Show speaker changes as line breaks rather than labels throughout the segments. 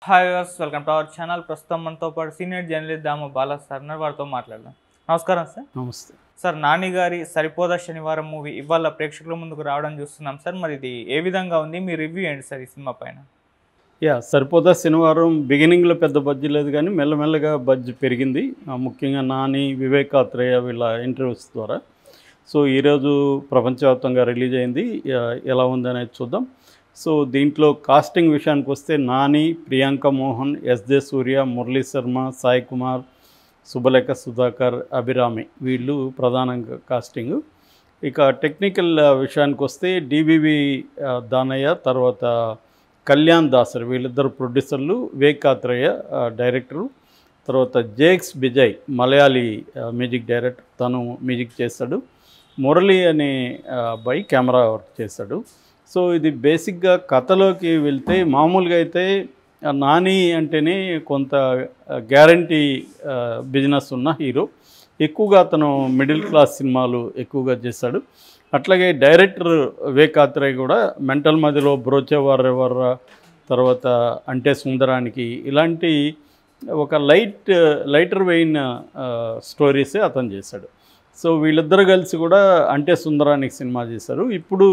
Hi viewers, welcome to our channel. ప్రస్తుతం మనతో పాటు సీనియర్ జర్నలిస్ట్ దామ బాలా సార్ ఉన్నారు. వారితో మాట్లాడదాం. నమస్కారం సార్.
నమస్తే
సార్, నాని గారి సరిపోదా శనివారం మూవీ ఇవాళ ప్రేక్షకుల ముందుకు రావడం చూస్తున్నాం సార్. మరి ఇది ఏ విధంగా ఉంది? మీ రివ్యూ ఏంటి సార్ ఈ సినిమా పైన?
సరిపోతా శనివారం బిగినింగ్లో పెద్ద బడ్జీ లేదు కానీ మెల్లమెల్లగా బడ్జీ పెరిగింది. ముఖ్యంగా నాని, వివేక్ ఆత్రేయ వీళ్ళ ఇంటర్వ్యూస్ ద్వారా. సో ఈరోజు ప్రపంచవ్యాప్తంగా రిలీజ్ అయింది. ఎలా ఉందనేది చూద్దాం. సో దీంట్లో కాస్టింగ్ విషయానికి వస్తే నాని, ప్రియాంక మోహన్, ఎస్జే సూర్య, మురళీ శర్మ, సాయి కుమార్, శుభలేఖ సుధాకర్, అభిరామి వీళ్ళు ప్రధానంగా కాస్టింగ్. ఇక టెక్నికల్ విషయానికి వస్తే డిబివి దానయ్య, తర్వాత కళ్యాణ్ దాసర్ వీళ్ళిద్దరు ప్రొడ్యూసర్లు, వివేక్ ఆత్రేయ డైరెక్టరు, తర్వాత జేక్స్ బిజయ్ మలయాళీ మ్యూజిక్ డైరెక్టర్, తను మ్యూజిక్ చేస్తాడు. మురళి అనే అబ్బాయి కెమెరా వర్క్ చేస్తాడు. సో ఇది బేసిక్గా కథలోకి వెళ్తే మామూలుగా అయితే నాని అంటేనే కొంత గ్యారంటీ బిజినెస్ ఉన్న హీరో. ఎక్కువగా అతను మిడిల్ క్లాస్ సినిమాలు ఎక్కువగా చేస్తాడు. అట్లాగే డైరెక్టర్ వివేక్ ఆత్రేయ కూడా మెంటల్ మధ్యలో బ్రోచేవారెవర్రా, తర్వాత అంటే సుందరానికి ఇలాంటి ఒక లైటర్ వెయిన్ స్టోరీసే అతను చేశాడు. సో వీళ్ళిద్దరు కలిసి కూడా అంటే సుందరానికి సినిమా చేశారు. ఇప్పుడు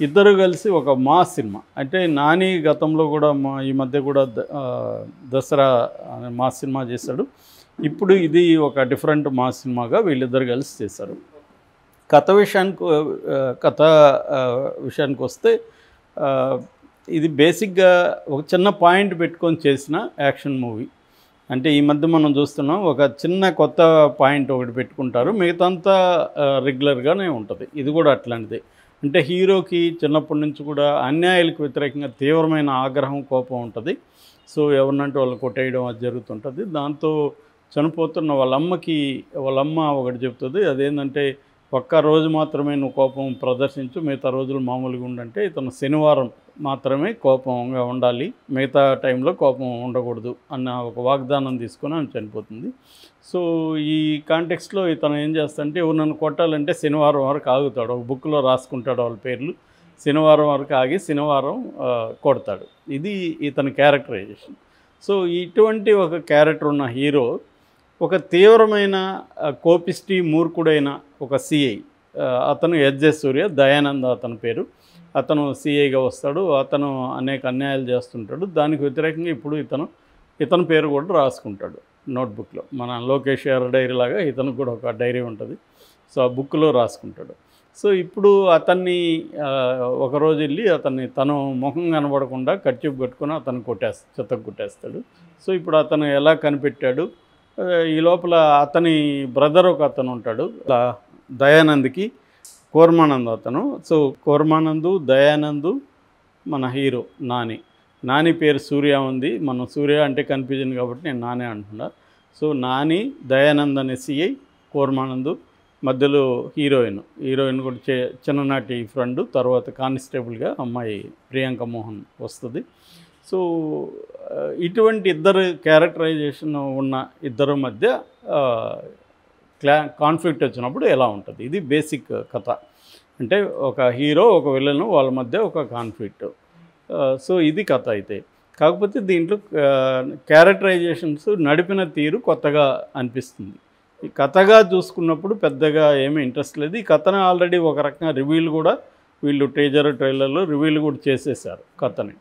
ఇద్దరు కలిసి ఒక మాస్ సినిమా, అంటే నాని గతంలో కూడా ఈ మధ్య కూడా దసరా మాస్ సినిమా చేశాడు. ఇప్పుడు ఇది ఒక డిఫరెంట్ మాస్ సినిమాగా వీళ్ళిద్దరు కలిసి చేశారు. కథ విషయానికి వస్తే ఇది బేసిక్గా ఒక చిన్న పాయింట్ పెట్టుకొని చేసిన యాక్షన్ మూవీ. అంటే ఈ మధ్య మనం చూస్తున్నాం, ఒక చిన్న కొత్త పాయింట్ ఒకటి పెట్టుకుంటారు, మిగతాంతా రెగ్యులర్గానే ఉంటుంది. ఇది కూడా అట్లాంటిదే. అంటే హీరోకి చిన్నప్పటి నుంచి కూడా అన్యాయాలకు వ్యతిరేకంగా తీవ్రమైన ఆగ్రహం, కోపం ఉంటుంది. సో ఎవరినంటే వాళ్ళు కొట్టేయడం అది జరుగుతుంటుంది. దాంతో చనిపోతున్న వాళ్ళ అమ్మ ఒకటి చెప్తుంది, అదేంటంటే ఒక్క రోజు మాత్రమే నువ్వు కోపం ప్రదర్శించు, మిగతా రోజులు మామూలుగా ఉండంటే ఇతను శనివారం మాత్రమే కోపంగా ఉండాలి, మిగతా టైంలో కోపం ఉండకూడదు అన్న ఒక వాగ్దానం తీసుకొని ఆమె చనిపోతుంది. సో ఈ కాంటెక్స్ట్లో ఇతను ఏం చేస్తాడంటే, ఎవరు నన్ను కొట్టాలంటే శనివారం వరకు ఆగుతాడు, ఒక బుక్లో రాసుకుంటాడు వాళ్ళ పేర్లు, శనివారం వరకు ఆగి శనివారం కొడతాడు. ఇది ఇతని క్యారెక్టరైజేషన్. సో ఇటువంటి ఒక క్యారెక్టర్ ఉన్న హీరో ఒక తీవ్రమైన కోపిస్టి మూర్ఖుడైన ఒక సిఐ, అతను ఎస్జే సూర్య, దయానంద్ అతని పేరు. అతను సిఐగా వస్తాడు. అతను అనేక అన్యాయాలు చేస్తుంటాడు. దానికి వ్యతిరేకంగా ఇప్పుడు ఇతని పేరు కూడా రాసుకుంటాడు నోట్బుక్లో. మన లోకేష్ గారి డైరీ లాగా ఇతనికి కూడా ఒక డైరీ ఉంటుంది. సో ఆ బుక్లో రాసుకుంటాడు. సో ఇప్పుడు అతన్ని ఒకరోజు వెళ్ళి తను ముఖం కనబడకుండా కర్చీఫ్ కట్టుకొని అతను చెత్తకు కొట్టేస్తాడు. సో ఇప్పుడు అతను ఎలా కనిపెట్టాడు, ఈ లోపల అతని బ్రదర్ ఒక అతను ఉంటాడు, దయానంద్కి కోర్మానంద్ అతను. సో కోర్మానందు, దయానందు, మన హీరో నాని పేరు సూర్య ఉంది. మనం సూర్య అంటే కన్ఫ్యూజన్ కాబట్టి నేను నానే అంటున్నా. సో నాని, దయానంద్ అనే సిఐ, కోర్మానందు, మధ్యలో హీరోయిన్ కూడా చిన్ననాటి ఫ్రెండ్, తర్వాత కానిస్టేబుల్గా అమ్మాయి ప్రియాంక మోహన్ వస్తుంది. సో ఇటువంటి ఇద్దరు క్యారెక్టరైజేషన్ ఉన్న ఇద్దరు మధ్య కాన్ఫ్లిక్ట్ వచ్చినప్పుడు ఎలా ఉంటుంది, ఇది బేసిక్ కథ. అంటే ఒక హీరో, ఒక విలన్, వాళ్ళ మధ్య ఒక కాన్ఫ్లిక్ట్. సో ఇది కథ అయితే. కాకపోతే దీంట్లో క్యారెక్టరైజేషన్స్ నడిపిన తీరు కొత్తగా అనిపిస్తుంది. ఈ కథగా చూసుకున్నప్పుడు పెద్దగా ఏమీ ఇంట్రెస్ట్ లేదు. ఈ కథను ఆల్రెడీ ఒక రకంగా వీళ్ళు ట్రైలర్లో రివీల్ కూడా చేసేసారు కథని.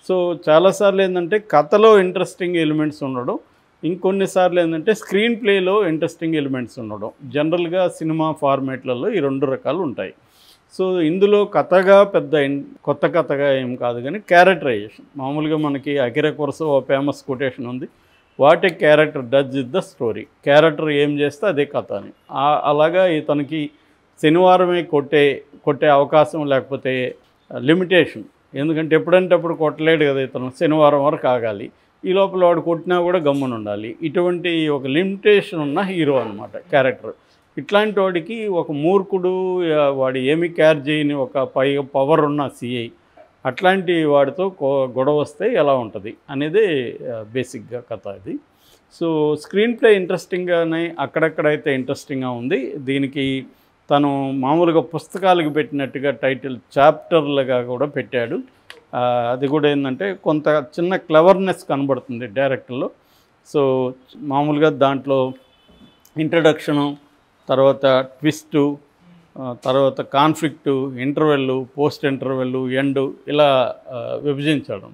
సో చాలాసార్లు ఏంటంటే కథలో ఇంట్రెస్టింగ్ ఎలిమెంట్స్ ఉండడం, ఇంకొన్నిసార్లు ఏంటంటే స్క్రీన్ ప్లేలో ఇంట్రెస్టింగ్ ఎలిమెంట్స్ ఉండడం. జనరల్గా సినిమా ఫార్మేట్లలో ఈ రెండు రకాలు ఉంటాయి. సో ఇందులో కథగా కొత్త కథగా ఏం కాదు, కానీ క్యారెక్టరైజేషన్ మామూలుగా మనకి అకిరా కురోసావా ఫేమస్ కొటేషన్ ఉంది, what a character does is the story. Character ఏం చేస్తే అదే కథ అని. అలాగా ఇతనికి శనివారమే కొట్టే అవకాశం లేకపోతే లిమిటేషన్, ఎందుకంటే ఎప్పుడంటే అప్పుడు కొట్టలేడు కదా ఇతను, శనివారం వరకు ఆగాలి, ఈ లోపల వాడు కొట్టినా కూడా గమ్మున ఉండాలి. ఇటువంటి ఒక లిమిటేషన్ ఉన్న హీరో అనమాట క్యారెక్టర్. ఇట్లాంటి వాడికి ఒక మూర్ఖుడు, వాడు ఏమి కేర్ చేయని ఒక పవర్ ఉన్న సిఐ, అట్లాంటి వాడితో గొడవ వస్తే ఎలా ఉంటుంది అనేదే బేసిక్గా కథ ఇది. సో స్క్రీన్ ప్లే ఇంట్రెస్టింగ్గానే అక్కడక్కడైతే ఇంట్రెస్టింగ్గా ఉంది. దీనికి తను మామూలుగా పుస్తకాలకు పెట్టినట్టుగా టైటిల్ చాప్టర్లుగా కూడా పెట్టాడు. అది కూడా ఏంటంటే కొంత చిన్న క్లవర్నెస్ కనబడుతుంది డైరెక్టర్లో. సో మామూలుగా దాంట్లో ఇంట్రడక్షను, తర్వాత ట్విస్టు, తర్వాత కాన్ఫ్లిక్టు, ఇంటర్వెల్లు, పోస్ట్ ఇంటర్వెల్లు, ఎండు ఇలా విభజించాడు.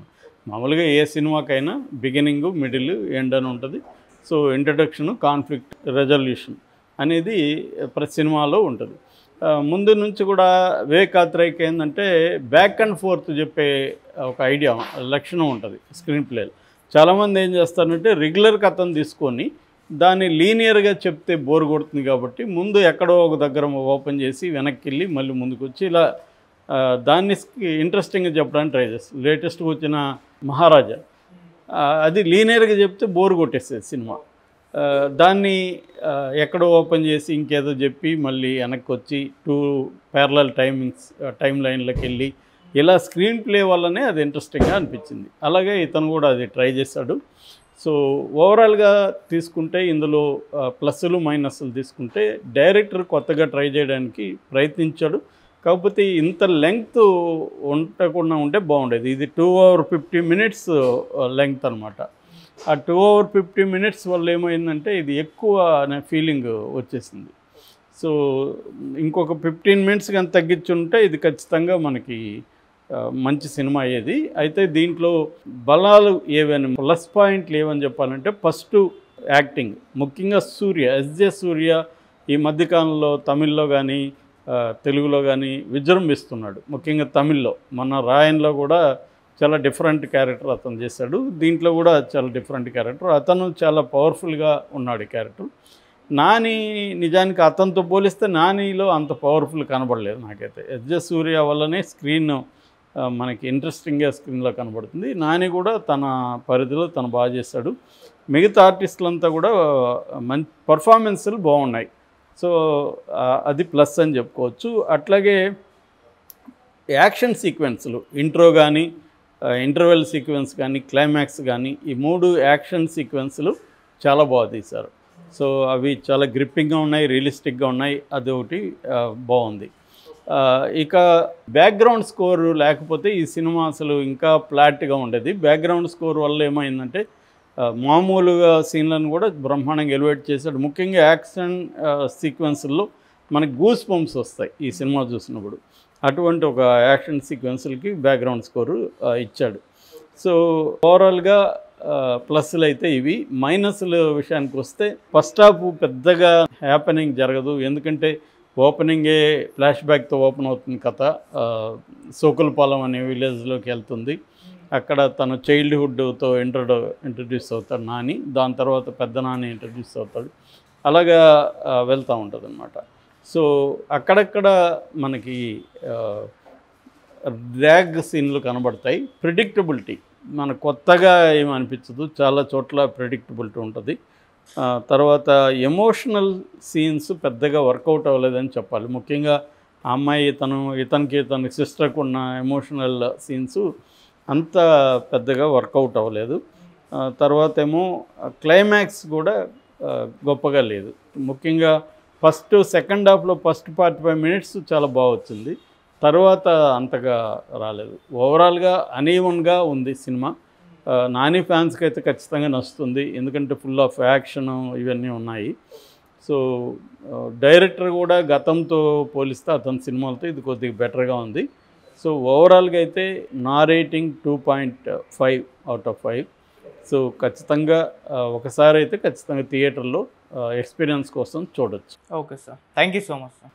మామూలుగా ఏ సినిమాకైనా బిగినింగు, మిడిల్, ఎండ్ అని ఉంటుంది. సో ఇంట్రడక్షను, కాన్ఫ్లిక్ట్, రెజల్యూషన్ అనేది ప్రతి సినిమాలో ఉంటుంది. ముందు నుంచి కూడా వివేక్ ఆత్రేయకి ఏంటంటే బ్యాక్ అండ్ ఫోర్త్ చెప్పే ఒక ఐడియా, లక్షణం ఉంటుంది స్క్రీన్ ప్లేలో. చాలామంది ఏం చేస్తారంటే రెగ్యులర్ కథను తీసుకొని దాన్ని లీనియర్గా చెప్తే బోర్ కొడుతుంది కాబట్టి ముందు ఎక్కడో ఒక దగ్గర ఓపెన్ చేసి వెనక్కి వెళ్ళి మళ్ళీ ముందుకు వచ్చి ఇలా దాన్ని ఇంట్రెస్టింగ్గా చెప్పడానికి ట్రై చేస్తుంది. లేటెస్ట్గా వచ్చిన మహారాజా అది లీనియర్గా చెప్తే బోర్ కొట్టేస్తుంది సినిమా. దాన్ని ఎక్కడో ఓపెన్ చేసి ఇంకేదో చెప్పి మళ్ళీ వెనక్కి వచ్చి 2 ప్యారలల్ టైం లైన్లోకి వెళ్ళి ఇలా స్క్రీన్ ప్లే వల్లనే అది ఇంట్రెస్టింగ్గా అనిపించింది. అలాగే ఇతను కూడా అది ట్రై చేశాడు. సో ఓవరాల్గా తీసుకుంటే ఇందులో ప్లస్లు మైనస్లు తీసుకుంటే డైరెక్టర్ కొత్తగా ట్రై చేయడానికి ప్రయత్నించాడు. కాకపోతే ఇంత లెంగ్త్ ఉండకుండా ఉంటే బాగుండేది. ఇది 2 hours 50 minutes లెంగ్త్ అనమాట. ఆ 2 hours 50 minutes వల్ల ఏమైందంటే ఇది ఎక్కువ అనే ఫీలింగ్ వచ్చేసింది. సో ఇంకొక 15 minutes కానీ తగ్గించుంటే ఇది ఖచ్చితంగా మనకి మంచి సినిమా అయ్యేది. అయితే దీంట్లో బలాలు ఏవని, ప్లస్ పాయింట్లు ఏవని చెప్పాలంటే ఫస్ట్ యాక్టింగ్, ముఖ్యంగా ఎస్జే సూర్య ఈ మధ్యకాలంలో తమిళ్లో కానీ తెలుగులో కానీ విజృంభిస్తున్నాడు. ముఖ్యంగా తమిళ్లో మన రాయన్లో కూడా చాలా డిఫరెంట్ క్యారెక్టర్ అతను చేశాడు. దీంట్లో కూడా చాలా డిఫరెంట్ క్యారెక్టర్. అతను చాలా పవర్ఫుల్గా ఉన్నాడు ఈ క్యారెక్టర్. నాని నిజానికి అతనితో పోలిస్తే నానిలో అంత పవర్ఫుల్ కనబడలేదు నాకైతే. ఎస్జే సూర్య వల్లనే స్క్రీన్ మనకి ఇంట్రెస్టింగ్గా స్క్రీన్లో కనబడుతుంది. నాని కూడా తన పరిధిలో తను బాగా చేశాడు. మిగతా ఆర్టిస్టులంతా కూడా మంచి పర్ఫార్మెన్స్లు బాగున్నాయి. సో అది ప్లస్ అని చెప్పుకోవచ్చు. అట్లాగే యాక్షన్ సీక్వెన్స్లు, ఇంట్రో కానీ, ఇంటర్వెల్ సీక్వెన్స్ కానీ, క్లైమాక్స్ కానీ, ఈ 3 యాక్షన్ సీక్వెన్స్లు చాలా బాగా తీశారు. సో అవి చాలా గ్రిప్పింగ్గా ఉన్నాయి, రియలిస్టిక్గా ఉన్నాయి. అదొకటి బాగుంది. ఇక బ్యాక్గ్రౌండ్ స్కోర్ లేకపోతే ఈ సినిమా అసలు ఇంకా ఫ్లాట్గా ఉండేది. బ్యాక్గ్రౌండ్ స్కోర్ వల్ల ఏమైందంటే మామూలుగా సీన్లను కూడా బ్రహ్మాండంగా ఎలివేట్ చేశాడు. ముఖ్యంగా యాక్షన్ సీక్వెన్స్ల్లో మనకి గూస్ బంప్స్ వస్తాయి ఈ సినిమా చూసినప్పుడు. అటువంటి ఒక యాక్షన్ సీక్వెన్స్లకి బ్యాక్గ్రౌండ్ స్కోరు ఇచ్చాడు. సో ఓవరాల్గా ప్లస్లు అయితే ఇవి. మైనస్ల విషయానికి వస్తే ఫస్ట్ హాఫ్ పెద్దగా హ్యాపెనింగ్ జరగదు. ఎందుకంటే ఓపెనింగే ఫ్లాష్ బ్యాక్తో ఓపెన్ అవుతుంది కథ. సోకులపాలెం అనే విలేజ్లోకి వెళ్తుంది. అక్కడ తను చైల్డ్హుడ్తో ఇంట్రడ్యూస్ అవుతాడు నాని. దాని తర్వాత పెద్ద నాని ఇంట్రడ్యూస్ అవుతాడు. అలాగా వెళ్తూ ఉంటుంది అన్నమాట. సో అక్కడక్కడ మనకి డ్రాగ్ సీన్లు కనబడతాయి. ప్రిడిక్టబిలిటీ మన కొత్తగా ఏమనిపించదు, చాలా చోట్ల ప్రిడిక్టబిలిటీ ఉంటుంది. తర్వాత ఎమోషనల్ సీన్స్ పెద్దగా వర్కౌట్ అవ్వలేదని చెప్పాలి. ముఖ్యంగా ఆ అమ్మాయి ఇతనికి సిస్టర్కి ఉన్న ఎమోషనల్ సీన్స్ అంత పెద్దగా వర్కౌట్ అవ్వలేదు. తర్వాత ఏమో క్లైమాక్స్ కూడా గొప్పగా లేదు. ముఖ్యంగా సెకండ్ హాఫ్లో ఫస్ట్ 45 minutes చాలా బాగా వచ్చింది. తర్వాత అంతగా రాలేదు. ఓవరాల్గా అనీవన్గా ఉంది సినిమా. నాని ఫ్యాన్స్కి అయితే ఖచ్చితంగా నచ్చుతుంది. ఎందుకంటే ఫుల్ ఆఫ్ యాక్షన్ ఇవన్నీ ఉన్నాయి. సో డైరెక్టర్ కూడా గతంతో పోలిస్తే అతని సినిమాలతో ఇది కొద్దిగా బెటర్గా ఉంది. సో ఓవరాల్గా అయితే నా రేటింగ్ 2.5 out of 5. సో ఖచ్చితంగా ఒకసారి అయితే ఖచ్చితంగా థియేటర్లో ఎక్స్పీరియన్స్ కోసం చూడొచ్చు.
Okay sir, thank you so much sir.